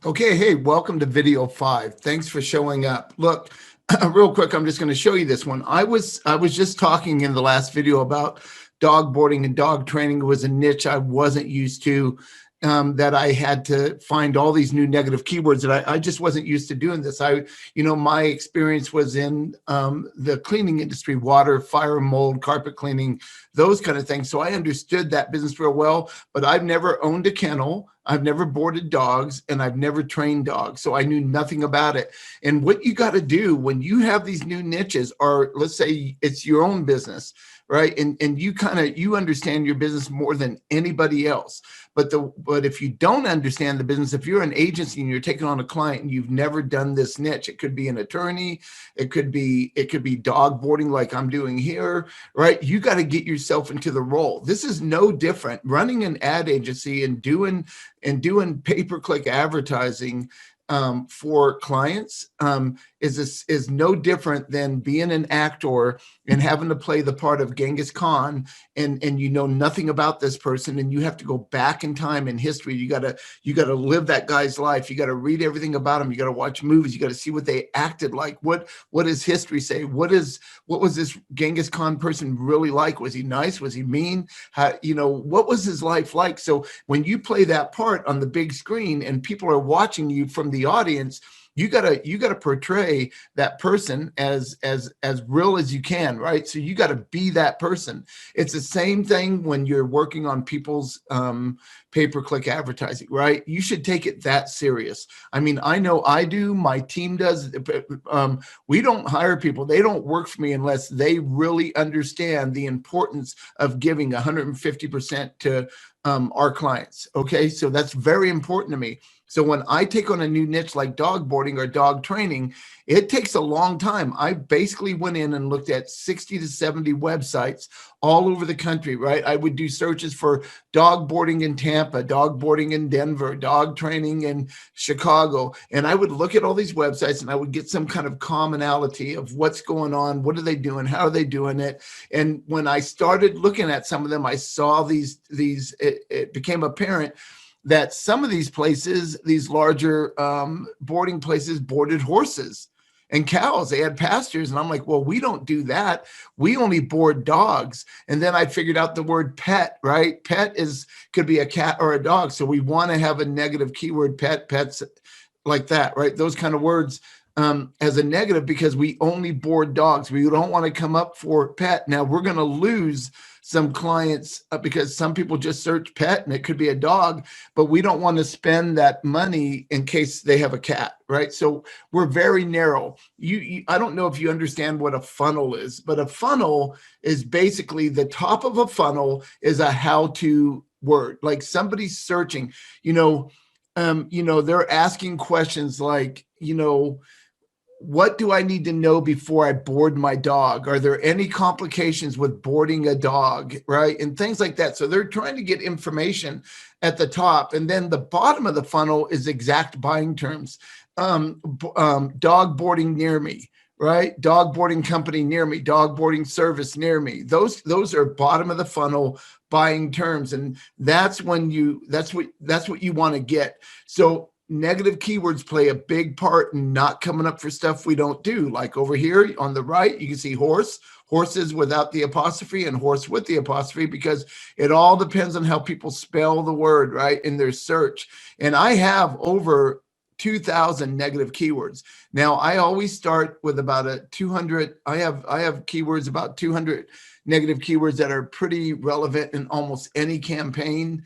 Okay, hey, welcome to video 5. Thanks for showing up. Look, real quick, I'm just going to show you this one. I was just talking in the last video about dog boarding and dog training. It was a niche I wasn't used to, that I had to find all these new negative keywords that I just wasn't used to doing this. My experience was in the cleaning industry, water, fire, mold, carpet cleaning, those kind of things. So I understood that business real well, but I've never owned a kennel. I've never boarded dogs, and I've never trained dogs. So I knew nothing about it. And what you got to do when you have these new niches, or let's say it's your own business, right? And you understand your business more than anybody else. But if you don't understand the business, if you're an agency and you're taking on a client and you've never done this niche, it could be an attorney, it could be dog boarding like I'm doing here, right? You got to get yourself into the role. This is no different. Running an ad agency and doing pay-per-click advertising for clients is no different than being an actor and having to play the part of Genghis Khan, and you know nothing about this person, and you have to go back in time in history. You gotta live that guy's life. You gotta read everything about him. You gotta watch movies. You gotta see what they acted like. What does history say? What was this Genghis Khan person really like? Was he nice? Was he mean? What was his life like? So when you play that part on the big screen and people are watching you from the audience, you gotta portray that person as real as you can, right? So you gotta be that person. It's the same thing when you're working on people's pay-per-click advertising, right? You should take it that serious. I mean, I know I do, my team does. We don't hire people. They don't work for me unless they really understand the importance of giving 150% to our clients. Okay, so that's very important to me. So when I take on a new niche like dog boarding or dog training, it takes a long time. I basically went in and looked at 60 to 70 websites all over the country, right? I would do searches for dog boarding in Tampa, dog boarding in Denver, dog training in Chicago. And I would look at all these websites and I would get some kind of commonality of what's going on, what are they doing, how are they doing it? And when I started looking at some of them, I saw it became apparent that some of these places, these larger boarding places, boarded horses and cows. They had pastures. And I'm like, well, we don't do that. We only board dogs. And then I figured out the word pet, right? Pet could be a cat or a dog. So we want to have a negative keyword, pets, like that, right? Those kind of words as a negative, because we only board dogs. We don't want to come up for pet. Now we're going to lose some clients because some people just search pet and it could be a dog, but we don't want to spend that money in case they have a cat, right? So we're very narrow. I don't know if you understand what a funnel is, but a funnel is basically the top of a funnel is a how-to word. Like somebody's searching, they're asking questions like, what do I need to know before I board my dog? Are there any complications with boarding a dog, right? And things like that. So they're trying to get information at the top. And then the bottom of the funnel is exact buying terms. Dog boarding near me, right? Dog boarding company near me, dog boarding service near me. Those are bottom of the funnel buying terms. And that's what you want to get. So negative keywords play a big part in not coming up for stuff we don't do. Like over here on the right, you can see horses without the apostrophe and horse with the apostrophe, because it all depends on how people spell the word, right, in their search. And I have over 2,000 negative keywords. Now I always start with about 200. I have keywords, about 200 negative keywords that are pretty relevant in almost any campaign,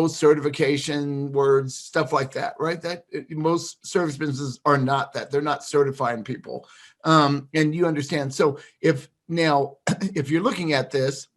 certification words, stuff like that, right? That most service businesses are not that. They're not certifying people. And you understand. So if you're looking at this,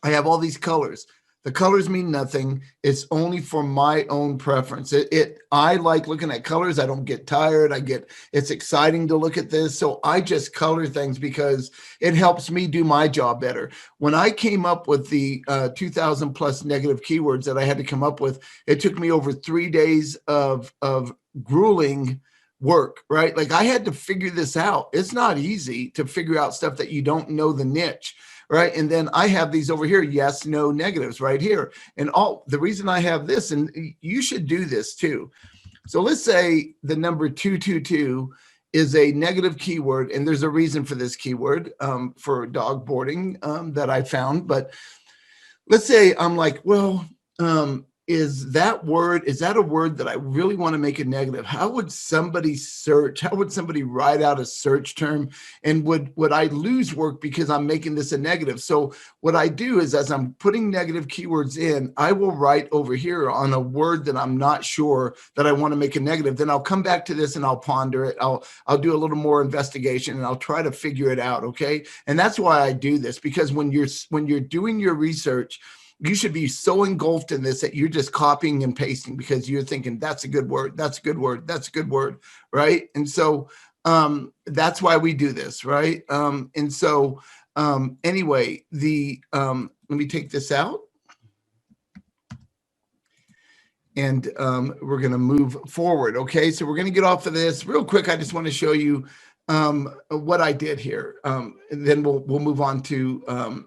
I have all these colors. The colors mean nothing. It's only for my own preference. I like looking at colors. I don't get tired. It's exciting to look at this. So I just color things because it helps me do my job better. When I came up with the 2,000 plus negative keywords that I had to come up with, it took me over 3 days of grueling work, right? Like I had to figure this out. It's not easy to figure out stuff that you don't know the niche. Right. And then I have these over here, yes, no, negatives right here. And the reason I have this, and you should do this too. So let's say the number 222 is a negative keyword, and there's a reason for this keyword for dog boarding that I found. But let's say I'm like, well, is that a word that I really want to make a negative? How would somebody search? How would somebody write out a search term? And would I lose work because I'm making this a negative? So what I do is, as I'm putting negative keywords in, I will write over here on a word that I'm not sure that I want to make a negative. Then I'll come back to this and I'll ponder it. I'll do a little more investigation and I'll try to figure it out. Okay. And that's why I do this, because when you're doing your research, you should be so engulfed in this that you're just copying and pasting, because you're thinking that's a good word, that's a good word, that's a good word, right? And so that's why we do this, right? And so anyway, let me take this out, and we're going to move forward. Okay, so we're going to get off of this real quick. I just want to show you what I did here, and then we'll move on to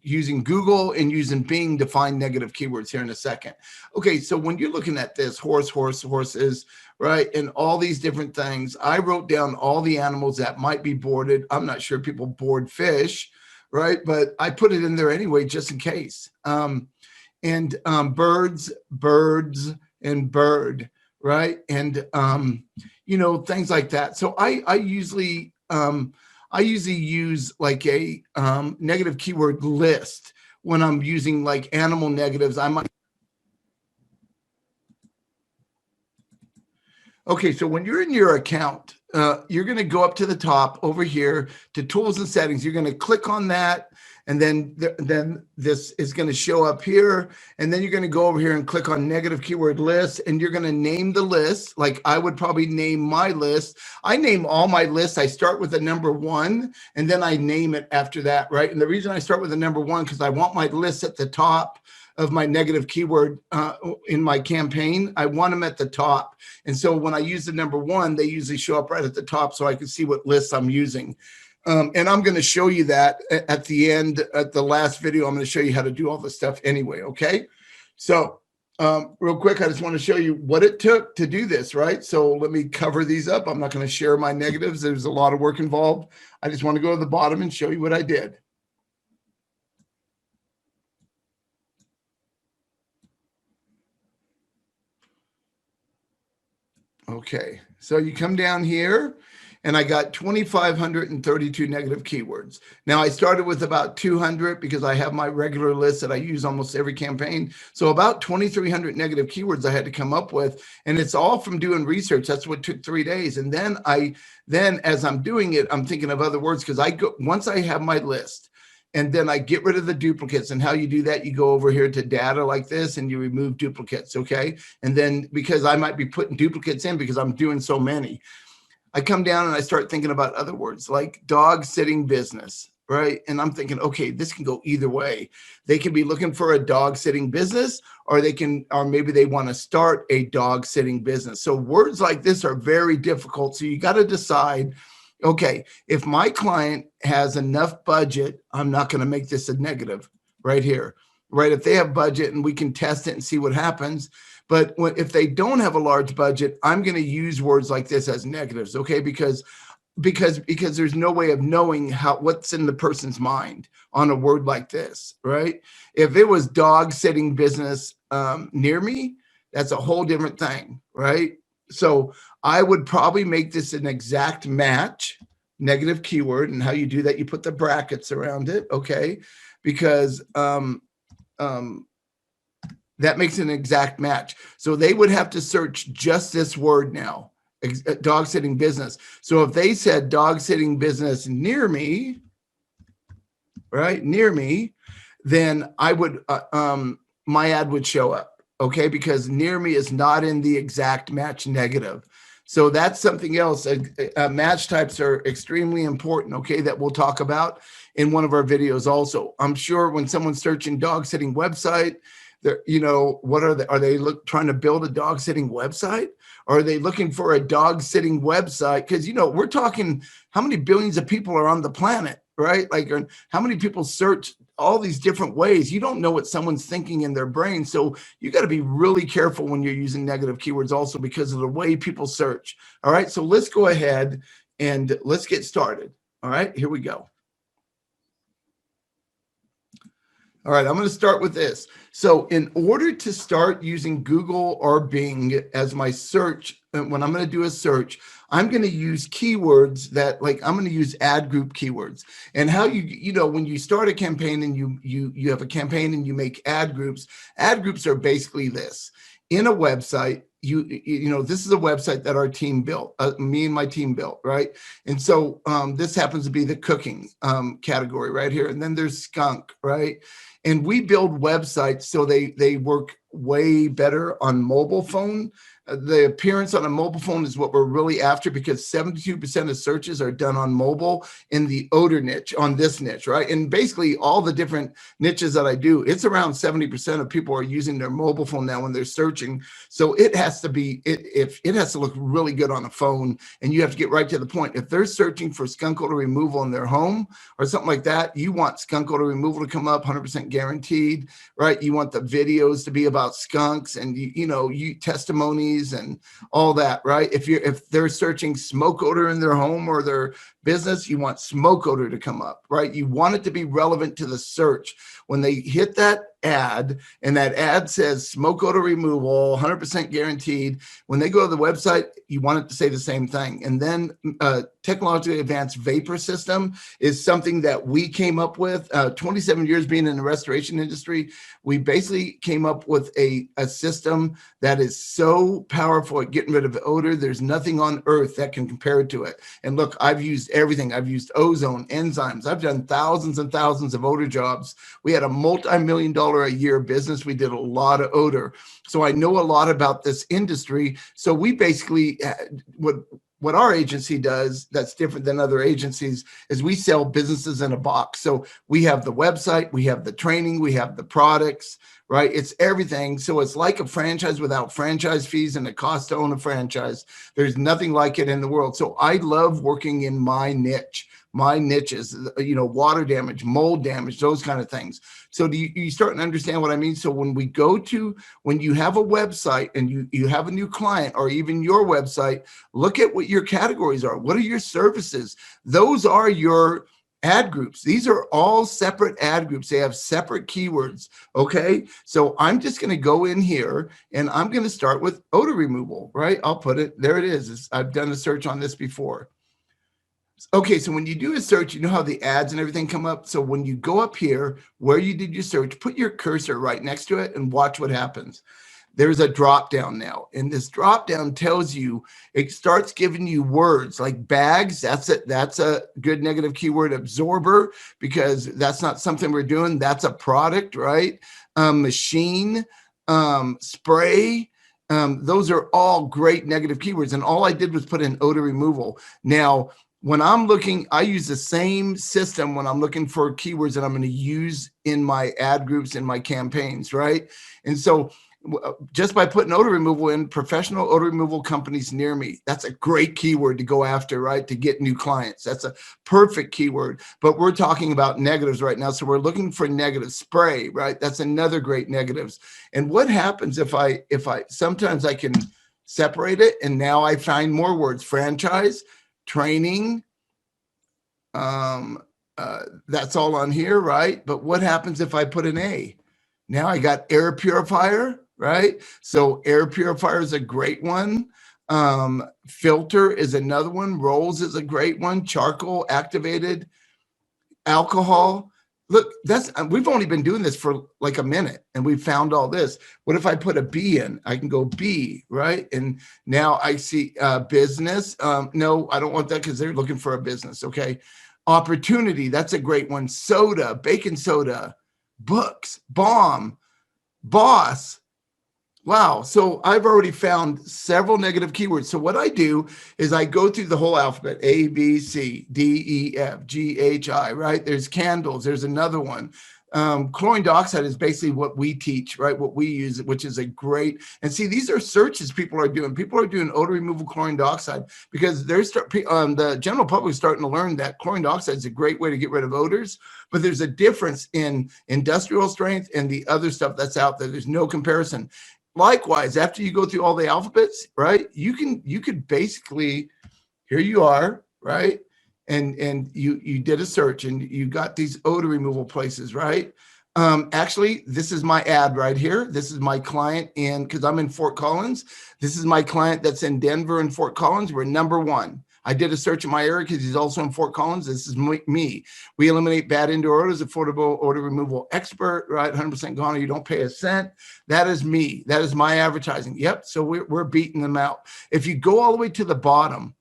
using Google and using Bing to find negative keywords here in a second. Okay, so when you're looking at this, horses, right, and all these different things, I wrote down all the animals that might be boarded. I'm not sure people board fish, right, but I put it in there anyway, just in case. Birds, and bird, right, and things like that. So I usually use like a negative keyword list when I'm using like animal negatives. Okay, so when you're in your account, you're going to go up to the top over here to tools and settings. You're going to click on that, and then this is going to show up here, and then you're going to go over here and click on negative keyword list, and you're going to name the list. Like I would probably name my list. I name all my lists. I start with the number 1, and then I name it after that, right? And the reason I start with the number 1, because I want my list at the top of my negative keyword in my campaign. I want them at the top. And so when I use the number 1, they usually show up right at the top so I can see what lists I'm using. And I'm going to show you that at the end, at the last video. I'm going to show you how to do all this stuff anyway. Okay. So real quick, I just want to show you what it took to do this, right? So let me cover these up. I'm not going to share my negatives. There's a lot of work involved. I just want to go to the bottom and show you what I did. Okay, so you come down here, and I got 2,532 negative keywords. Now I started with about 200 because I have my regular list that I use almost every campaign. So about 2,300 negative keywords I had to come up with, and it's all from doing research. That's what took 3 days. And then as I'm doing it, I'm thinking of other words, because once I have my list, and then I get rid of the duplicates. And how you do that, you go over here to data like this and you remove duplicates, okay? And then, because I might be putting duplicates in because I'm doing so many, I come down and I start thinking about other words like dog sitting business, right? And I'm thinking, okay, this can go either way. They can be looking for a dog sitting business, or maybe they want to start a dog sitting business. So words like this are very difficult. So you got to decide, okay, if my client has enough budget, I'm not going to make this a negative right here, right? If they have budget and we can test it and see what happens. But if they don't have a large budget, I'm going to use words like this as negatives, okay? Because there's no way of knowing what's in the person's mind on a word like this, right? If it was dog sitting business near me, that's a whole different thing, right? So I would probably make this an exact match, negative keyword. And how you do that, you put the brackets around it, okay? Because that makes an exact match. So they would have to search just this word now, dog sitting business. So if they said dog sitting business near me, right, near me, then I would, my ad would show up. Okay, because near me is not in the exact match negative. So that's something else. Match types are extremely important, okay, that we'll talk about in one of our videos also. I'm sure when someone's searching dog sitting website, what are they trying to build a dog sitting website? Or are they looking for a dog sitting website? Because, we're talking how many billions of people are on the planet, right? Like, how many people search all these different ways. You don't know what someone's thinking in their brain. So you got to be really careful when you're using negative keywords also because of the way people search. All right, so let's go ahead and let's get started. All right, here we go. All right, I'm going to start with this. So in order to start using Google or Bing as my search, when I'm going to do a search, I'm going to use keywords that, like, I'm going to use ad group keywords. And how you know, when you start a campaign and you have a campaign and you make ad groups are basically this. In a website, you know, this is a website that our team built, me and my team built, right? And so this happens to be the cooking category right here. And then there's skunk, right? And we build websites so they work way better on mobile phone. The appearance on a mobile phone is what we're really after because 72% of searches are done on mobile in the odor niche, on this niche, right? And basically all the different niches that I do, it's around 70% of people are using their mobile phone now when they're searching. So it has to be, it has to look really good on a phone, and you have to get right to the point. If they're searching for skunk odor removal in their home or something like that, you want skunk odor removal to come up 100% guaranteed, right? You want the videos to be about skunks and you know, testimonies and all that, right? If they're searching smoke odor in their home or their business, you want smoke odor to come up, right? You want it to be relevant to the search. When they hit that ad and that ad says smoke odor removal, 100% guaranteed, when they go to the website, you want it to say the same thing. And then technologically advanced vapor system is something that we came up with. 27 years being in the restoration industry, we basically came up with a system that is so powerful at getting rid of odor. There's nothing on earth that can compare to it. And look, I've used everything. I've used ozone, enzymes. I've done thousands and thousands of odor jobs. We had a multi-million-dollar a year business. We did a lot of odor. So I know a lot about this industry. So we basically, what our agency does that's different than other agencies is we sell businesses in a box. So we have the website, we have the training, we have the products, right? It's everything. So it's like a franchise without franchise fees and the cost to own a franchise. There's nothing like it in the world. So I love working in my niche. My niches, you know, water damage, mold damage, those kind of things. So do you start to understand what I mean? So when you have a website and you have a new client or even your website, look at what your categories are. What are your services? Those are your ad groups. These are all separate ad groups. They have separate keywords. Okay. So I'm just going to go in here and I'm going to start with odor removal, right? I'll put it, there it is. I've done a search on this before. Okay, so when you do a search, you know how the ads and everything come up. So when you go up here where you did your search, put your cursor right next to it and watch what happens. There's a drop down now, and this drop down tells you, it starts giving you words like bags. That's a good negative keyword. Absorber, because that's not something we're doing. That's a product, right? Machine, spray. Those are all great negative keywords. And all I did was put in odor removal. Now, when I'm looking, I use the same system when I'm looking for keywords that I'm going to use in my ad groups and my campaigns, right? And so just by putting odor removal in, professional odor removal companies near me, that's a great keyword to go after, right? To get new clients. That's a perfect keyword. But we're talking about negatives right now. So we're looking for negative spray, right? That's another great negatives. And what happens if I sometimes I can separate it and now I find more words, franchise, training, that's all on here, right? But what happens if I put an A? Now I got air purifier, right? So air purifier is a great one. Filter is another one. Rolls is a great one. Charcoal activated, alcohol. Look, we've only been doing this for like a minute and we found all this. What if I put a B in? I can go B, right? And now I see business. No, I don't want that because they're looking for a business. Okay. Opportunity. That's a great one. Soda, baking soda, books, bomb, boss. Wow. So I've already found several negative keywords. So what I do is I go through the whole alphabet, A, B, C, D, E, F, G, H, I, right? There's candles. There's another one. Chlorine dioxide is basically what we teach, right? What we use, which is a great, and see, these are searches people are doing. People are doing odor removal chlorine dioxide because the general public is starting to learn that chlorine dioxide is a great way to get rid of odors, but there's a difference in industrial strength and the other stuff that's out there. There's no comparison. Likewise, after you go through all the alphabets, right, you could basically, here you are, right? And you did a search and you got these odor removal places, right? Actually, this is my ad right here. This is my client because I'm in Fort Collins. This is my client that's in Denver and Fort Collins. We're #1. I did a search in my area because he's also in Fort Collins. This is me. We eliminate bad indoor odors, affordable odor removal expert, right? 100% gone. You don't pay a cent. That is me. That is my advertising. Yep. So we're beating them out. If you go all the way to the bottom,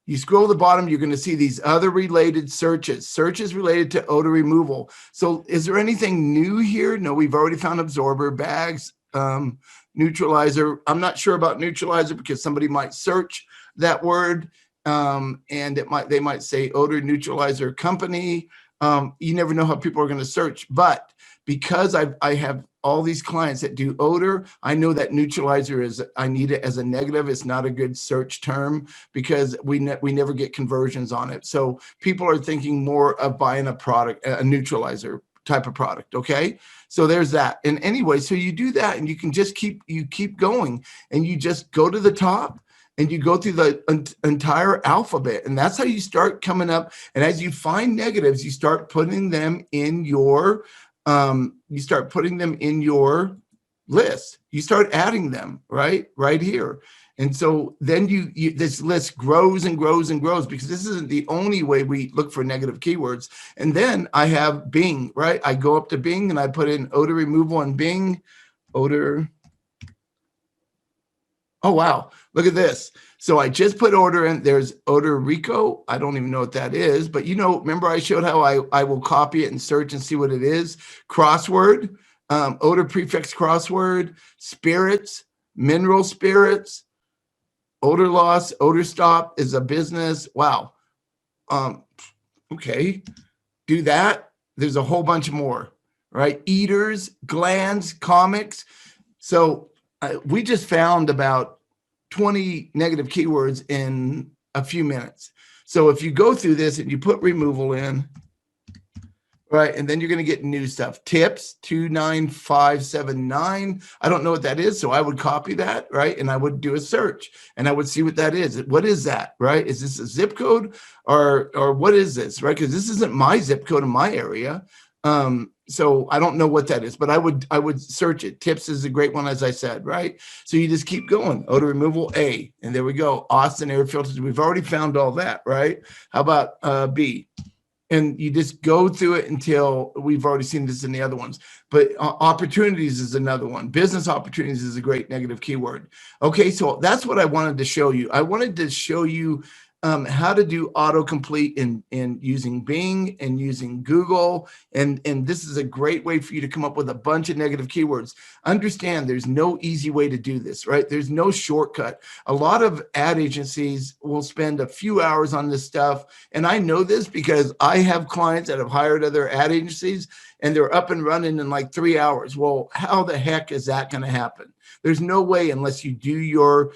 you scroll to the bottom, you're going to see these other related searches related to odor removal. So is there anything new here? No, we've already found absorber, bags, neutralizer. I'm not sure about neutralizer because somebody might search that word and they might say odor neutralizer company. You never know how people are going to search, but because I have all these clients that do odor, I know that neutralizer I need it as a negative. It's not a good search term because we never get conversions on it. So people are thinking more of buying a product, a neutralizer type of product. Okay. So there's that. And anyway, so you do that and you can just keep going and you just go to the top and you go through the entire alphabet. And that's how you start coming up. And as you find negatives, you start putting them in your list. You start adding them right here. And so then this list grows and grows and grows because this isn't the only way we look for negative keywords. And then I have Bing, right? I go up to Bing and I put in odor removal on Bing, odor. Oh, wow. Look at this. So I just put odor in. There's odor Rico. I don't even know what that is, but remember I showed how I will copy it and search and see what it is. Crossword, odor prefix crossword, spirits, mineral spirits, odor loss, odor stop is a business. Wow. Okay. Do that. There's a whole bunch more, right? Eaters, glands, comics. So we just found about 20 negative keywords in a few minutes. So if you go through this and you put removal in, right, and then you're going to get new stuff. Tips 29579. I don't know what that is, so I would copy that, right, and I would do a search and I would see what that is. What is that, right? Is this a zip code or what is this, right? Because this isn't my zip code in my area. So I don't know what that is, but I would search it. Tips is a great one, as I said, right? So you just keep going. Odor removal A, and there we go. Austin air filters. We've already found all that, right? How about B? And you just go through it until we've already seen this in the other ones. But opportunities is another one. Business opportunities is a great negative keyword. Okay, so that's what I wanted to show you. I wanted to show you how to do autocomplete in using Bing and using Google. And this is a great way for you to come up with a bunch of negative keywords. Understand there's no easy way to do this, right? There's no shortcut. A lot of ad agencies will spend a few hours on this stuff. And I know this because I have clients that have hired other ad agencies and they're up and running in like 3 hours. Well, how the heck is that going to happen? There's no way unless you do your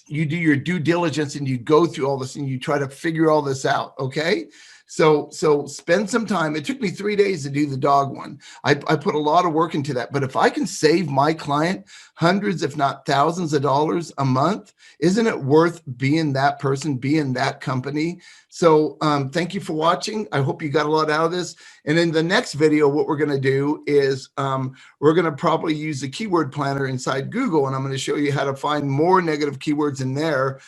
due diligence and you go through all this and you try to figure all this out. Okay. So spend some time. It took me 3 days to do the dog one. I put a lot of work into that, but if I can save my client hundreds, if not thousands of dollars a month, isn't it worth being that person, being that company? So thank you for watching. I hope you got a lot out of this. And in the next video, what we're going to do is we're going to probably use the keyword planner inside Google, and I'm going to show you how to find more negative keywords in there.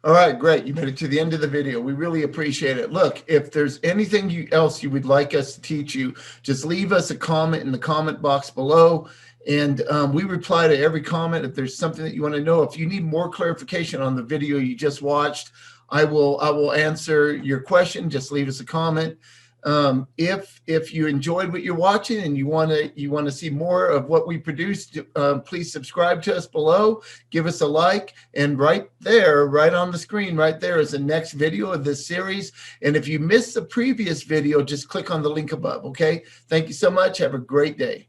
All right, great. You made it to the end of the video. We really appreciate it. Look, if there's anything else you would like us to teach you, just leave us a comment in the comment box below. And we reply to every comment. If there's something that you want to know, if you need more clarification on the video you just watched, I will answer your question. Just leave us a comment. If you enjoyed what you're watching and you want to see more of what we produced, please subscribe to us below, give us a like, and right there, right on the screen, right there is the next video of this series. And if you missed the previous video, just click on the link above. Okay. Thank you so much. Have a great day.